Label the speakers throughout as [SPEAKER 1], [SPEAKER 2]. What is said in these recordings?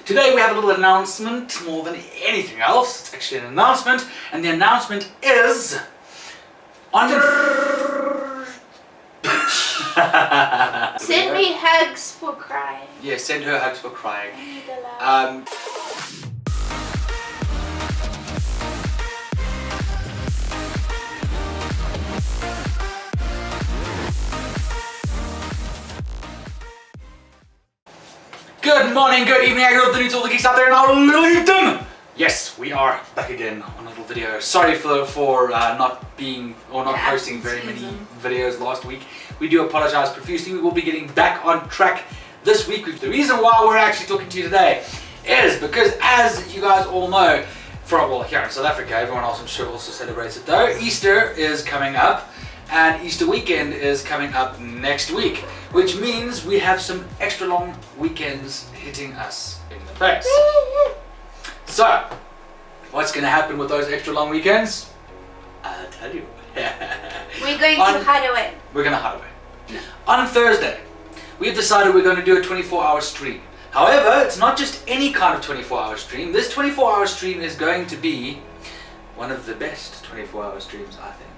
[SPEAKER 1] Today we have a little announcement more than anything else. It's actually an announcement, and the announcement is on
[SPEAKER 2] Send me hugs for crying.
[SPEAKER 1] Yeah, send her hugs for crying.
[SPEAKER 2] I need the love.
[SPEAKER 1] Good morning, good evening, I got the new to all the geeks out there in our little geekdom. Yes, we are back again on a little video. Sorry for not being or not posting very many videos last week. We do apologize profusely. We will be getting back on track this week. The reason why we're actually talking to you today is because, as you guys all know, here in South Africa, everyone else I'm sure also celebrates it though, Easter is coming up. And Easter weekend is coming up next week, which means we have some extra long weekends hitting us in the face. So, what's going to happen with those extra long weekends? I'll tell you.
[SPEAKER 2] We're going to hide away.
[SPEAKER 1] We're going to hide away. No. On Thursday, we've decided we're going to do a 24-hour stream. However, it's not just any kind of 24-hour stream. This 24-hour stream is going to be one of the best 24-hour streams, I think.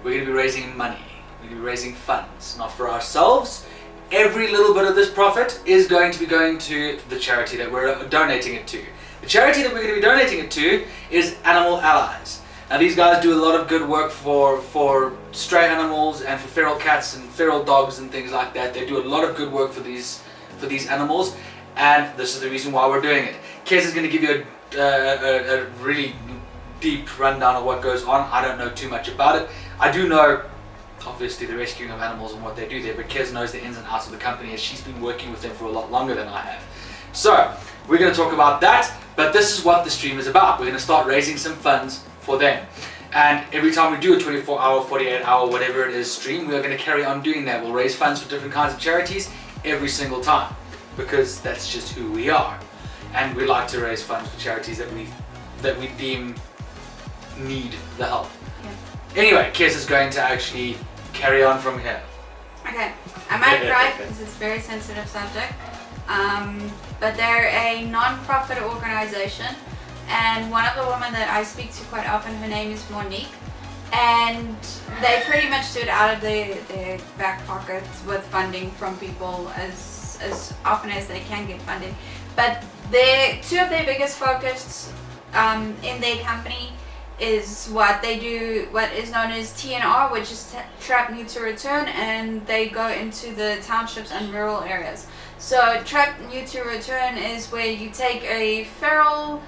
[SPEAKER 1] We're going to be raising money, we're going to be raising funds, not for ourselves. Every little bit of this profit is going to be going to the charity that we're donating it to. The charity that we're going to be donating it to is Animal Allies. Now these guys do a lot of good work for stray animals and for feral cats and feral dogs and things like that. They do a lot of good work for these animals, and this is the reason why we're doing it. Kez is going to give you a really deep rundown of what goes on. I don't know too much about it. I do know, obviously, the rescuing of animals and what they do there, but Kez knows the ins and outs of the company as she's been working with them for a lot longer than I have. So, we're going to talk about that, but this is what the stream is about. We're going to start raising some funds for them. And every time we do a 24-hour, 48-hour, whatever it is stream, we're going to carry on doing that. We'll raise funds for different kinds of charities every single time, because that's just who we are. And we like to raise funds for charities that we deem need the help. Anyway, Kez is going to actually carry on from here.
[SPEAKER 2] Okay, I might cry because it's a very sensitive subject, but they're a non-profit organization, and one of the women that I speak to quite often, her name is Monique, and they pretty much do it out of their back pockets with funding from people as often as they can get funding. But two of their biggest focus in their company is what they do, what is known as TNR, which is Trap Neuter Return, and they go into the townships and rural areas. So Trap Neuter Return is where you take a feral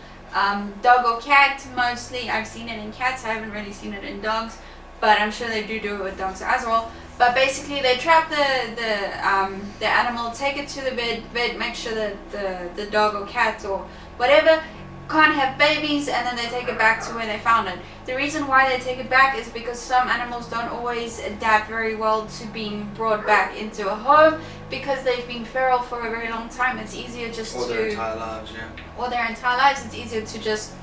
[SPEAKER 2] dog or cat. Mostly I've seen it in cats, I haven't really seen it in dogs, but I'm sure they do it with dogs as well. But basically they trap the animal, take it to the vet, make sure that the dog or cat or whatever can't have babies, and then they take it back to where they found it. The reason why they take it back is because some animals don't always adapt very well to being brought back into a home because they've been feral for a very long time. It's easier just
[SPEAKER 1] or their entire lives, yeah.
[SPEAKER 2] Or their entire lives. It's easier to just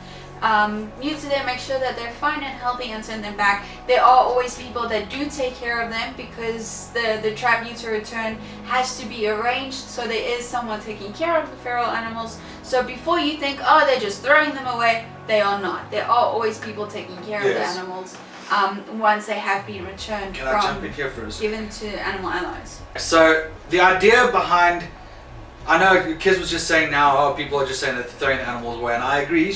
[SPEAKER 2] neuter them, make sure that they're fine and healthy, and send them back. There are always people that do take care of them because the Trap Neuter Return has to be arranged, so there is someone taking care of the feral animals. So before you think, oh, they're just throwing them away, they are not. There are always people taking care of the animals once they have been returned
[SPEAKER 1] Can I jump in here for a second?
[SPEAKER 2] Given to Animal Allies.
[SPEAKER 1] So the idea behind, I know Kez was just saying now, oh, people are just saying that they're throwing the animals away, and I agree.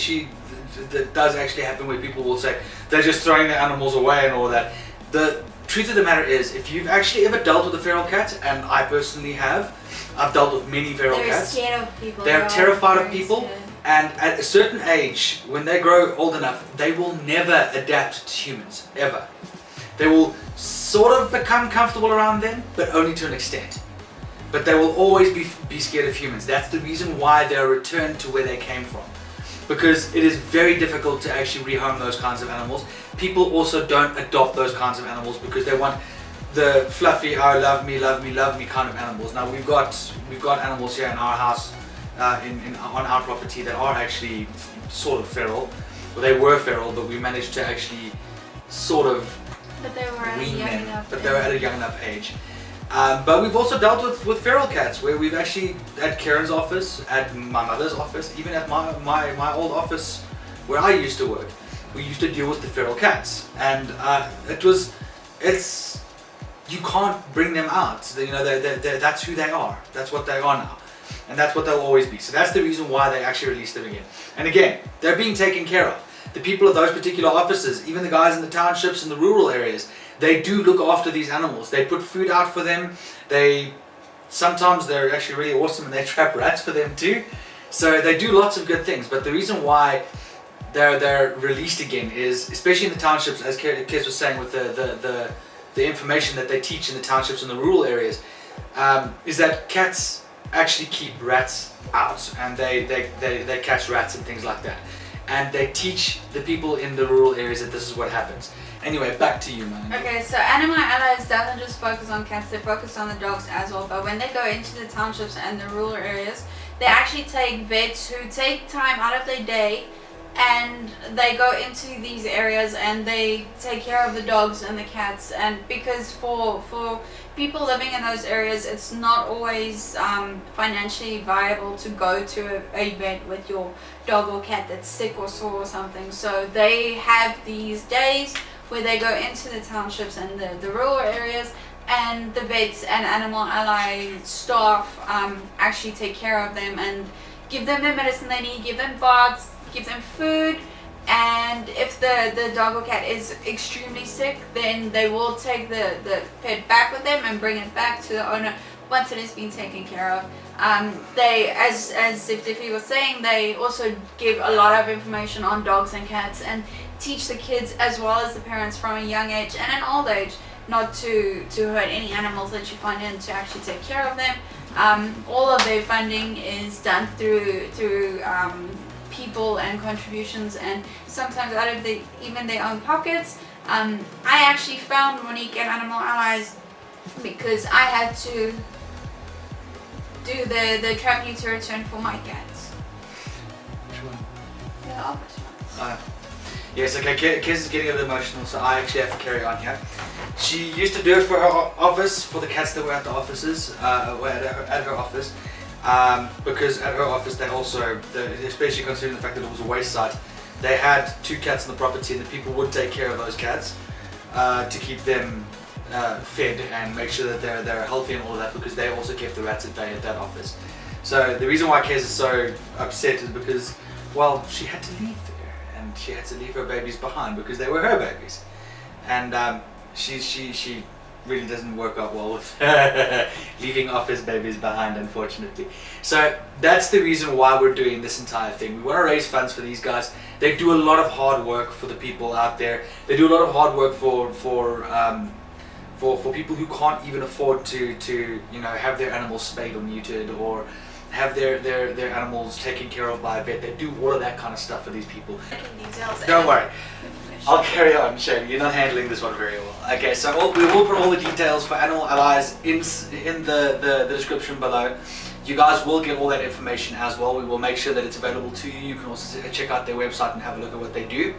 [SPEAKER 1] That does actually happen where people will say they're just throwing the animals away and all that. The truth of the matter is, if you've actually ever dealt with a feral cat, and I personally have, I've dealt with many feral cats.
[SPEAKER 2] They're scared of people.
[SPEAKER 1] They're terrified of people, and at a certain age, when they grow old enough, they will never adapt to humans, ever. They will sort of become comfortable around them, but only to an extent. But they will always be scared of humans. That's the reason why they're returned to where they came from. Because it is very difficult to actually rehome those kinds of animals. People also don't adopt those kinds of animals because they want the fluffy, oh, love me, love me, love me kind of animals. Now we've got animals here in our house, on our property that are actually sort of feral. Well, they were feral, but we managed to actually sort of
[SPEAKER 2] wean them. But
[SPEAKER 1] they were at a young enough age. But we've also dealt with feral cats, where we've actually, at Karen's office, at my mother's office, even at my old office where I used to work, we used to deal with the feral cats. And you can't bring them out. You know, that's who they are. That's what they are now. And that's what they'll always be. So that's the reason why they actually released them again. And again, they're being taken care of. The people of those particular offices, even the guys in the townships and the rural areas, they do look after these animals. They put food out for them. Sometimes they're actually really awesome, and they trap rats for them too. So they do lots of good things. But the reason why they're released again is, especially in the townships, as Kes was saying, with the information that they teach in the townships and the rural areas, is that cats actually keep rats out, and they catch rats and things like that. And they teach the people in the rural areas that this is what happens. Anyway, back to you, man.
[SPEAKER 2] Okay, so Animal Allies doesn't just focus on cats, they focus on the dogs as well. But when they go into the townships and the rural areas, they actually take vets who take time out of their day, and they go into these areas and they take care of the dogs and the cats. And because for people living in those areas, it's not always financially viable to go to a vet with your dog or cat that's sick or sore or something. So they have these days where they go into the townships and the rural areas, and the vets and Animal Ally staff actually take care of them and give them the medicine they need, give them baths, give them food. And if the dog or cat is extremely sick, then they will take the pet back with them and bring it back to the owner once it has been taken care of. They, as Ziftifi was saying, they also give a lot of information on dogs and cats, and teach the kids as well as the parents from a young age and an old age not to hurt any animals that you find, and to actually take care of them. All of their funding is done through people and contributions, and sometimes out of even their own pockets. I actually found Monique at Animal Allies because I had to do the trap neuter return for my cats.
[SPEAKER 1] Which one?
[SPEAKER 2] The Albert ones.
[SPEAKER 1] Yes, okay, Kes is getting a little emotional, so I actually have to carry on here. She used to do it for her office, for the cats that were at the offices, at her office. Because at her office they also, especially considering the fact that it was a waste site, they had 2 cats on the property, and the people would take care of those cats to keep them fed and make sure that they're healthy and all of that, because they also kept the rats at bay at that office. So the reason why Kes is so upset is because, well, she had to leave there, and she had to leave her babies behind because they were her babies, and she really doesn't work out well with leaving office babies behind, unfortunately. So that's the reason why we're doing this entire thing. We want to raise funds for these guys. They do a lot of hard work for the people out there. They do a lot of hard work for people who can't even afford to have their animals spayed or neutered, or have their animals taken care of by a vet. They do all of that kind of stuff for these people. Don't worry. I'll carry on, Shane. You're not handling this one very well. Okay, so we will put all the details for Animal Allies in the description below. You guys will get all that information as well. We will make sure that it's available to you. You can also check out their website and have a look at what they do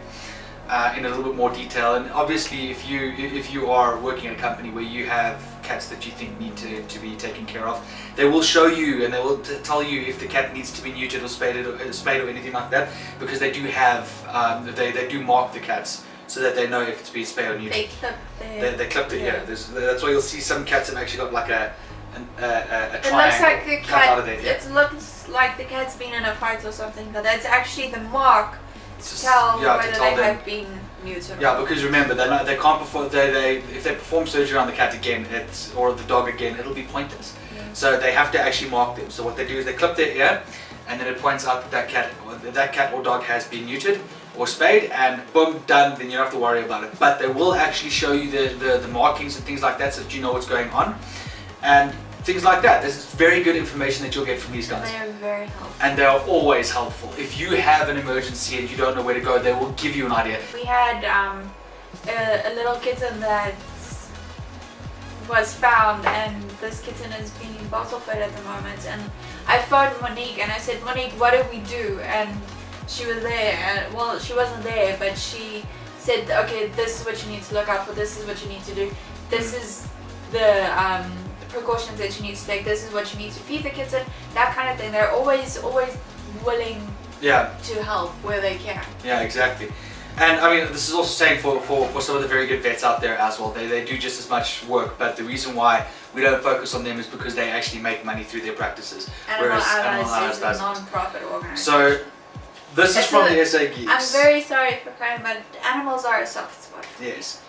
[SPEAKER 1] in a little bit more detail. And obviously, if you are working in a company where you have cats that you think need to be taken care of, they will show you and they will tell you if the cat needs to be neutered or spayed or anything like that, because they do have they do mark the cats so that they know if it's been spayed or neutered. They clipped it. Yeah, that's why you'll see some cats have actually got like a triangle.
[SPEAKER 2] It looks like a
[SPEAKER 1] cut out of
[SPEAKER 2] cat.
[SPEAKER 1] there.
[SPEAKER 2] It looks like the cat's been in a fight or something, but that's actually the mark to tell whether they have been neutered.
[SPEAKER 1] Yeah, because remember, they can't perform. If they perform surgery on the cat again, or the dog again, it'll be pointless. Yeah. So they have to actually mark them. So what they do is they clip their ear, and then it points out that cat or dog has been neutered or spayed, and boom, done. Then you don't have to worry about it. But they will actually show you the markings and things like that, so that you know what's going on, and things like that. This is very good information that you'll get from these guys.
[SPEAKER 2] They are very helpful.
[SPEAKER 1] And they are always helpful. If you have an emergency and you don't know where to go, they will give you an idea.
[SPEAKER 2] We had a little kitten that was found, and this kitten is being bottle fed at the moment. And I phoned Monique and I said, Monique, what do we do? And she was there. Well, she wasn't there, but she said, okay, this is what you need to look out for. This is what you need to do. This is the precautions that you need to take. This is what you need to feed the kitten. That kind of thing. They're always willing
[SPEAKER 1] Yeah,
[SPEAKER 2] to help where they can.
[SPEAKER 1] yeah, exactly. And I mean, this is also saying for some of the very good vets out there as well. They do just as much work, but the reason why we don't focus on them is because they actually make money through their practices.
[SPEAKER 2] Animal Allies is a
[SPEAKER 1] doesn't.
[SPEAKER 2] non-profit organization.
[SPEAKER 1] So this is from the SA Geeks.
[SPEAKER 2] I'm very sorry for crying, but animals are a soft spot.
[SPEAKER 1] Yes.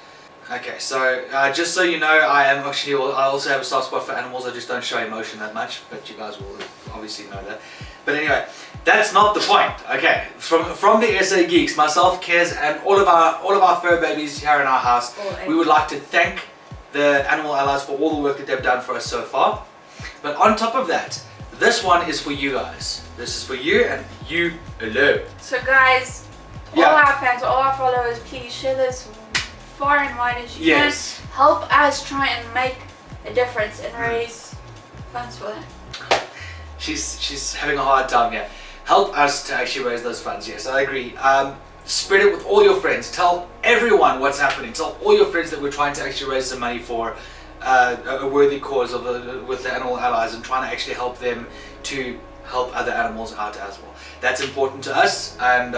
[SPEAKER 1] Okay, so just so you know, I also have a soft spot for animals. I just don't show emotion that much, but you guys will obviously know that. But anyway, that's not the point. Okay, from the SA Geeks, myself, Kez, and all of our fur babies here in our house, we would like to thank the Animal Allies for all the work that they've done for us so far. But on top of that, this one is for you guys. This is for you and you alone.
[SPEAKER 2] So guys, all our fans, all our followers, please share this far and wide as you can. Help us try and make a difference and raise funds for them.
[SPEAKER 1] She's having a hard time here. Help us to actually raise those funds. Yes, I agree. Spread it with all your friends. Tell everyone what's happening. Tell all your friends that we're trying to actually raise some money for a worthy cause with the Animal Allies and trying to actually help them to help other animals out as well. That's important to us, and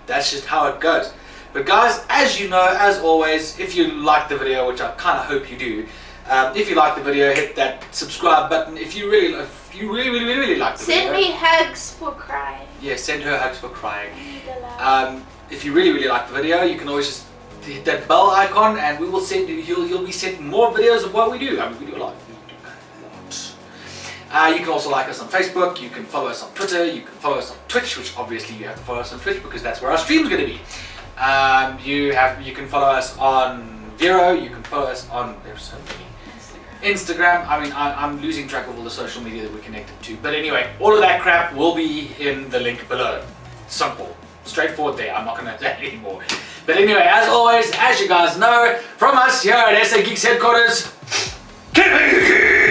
[SPEAKER 1] that's just how it goes. But guys, as you know, as always, if you like the video, which I kind of hope you do, if you like the video, hit that subscribe button. If you really like the video,
[SPEAKER 2] send me hugs for crying.
[SPEAKER 1] Yeah, send her hugs for crying. If you really like the video, you can always just hit that bell icon, and we will send you. You'll be sent more videos of what we do. I mean, we do a lot. You can also like us on Facebook. You can follow us on Twitter. You can follow us on Twitch, which obviously you have to follow us on Twitch because that's where our stream's going to be. You can follow us on Vero. You can follow us on. There's so many. Instagram. I mean, I'm losing track of all the social media that we're connected to. But anyway, all of that crap will be in the link below. Simple. Straightforward there. I'm not going to say anymore. But anyway, as always, as you guys know, from us here at SA Geeks headquarters, keep it geeky!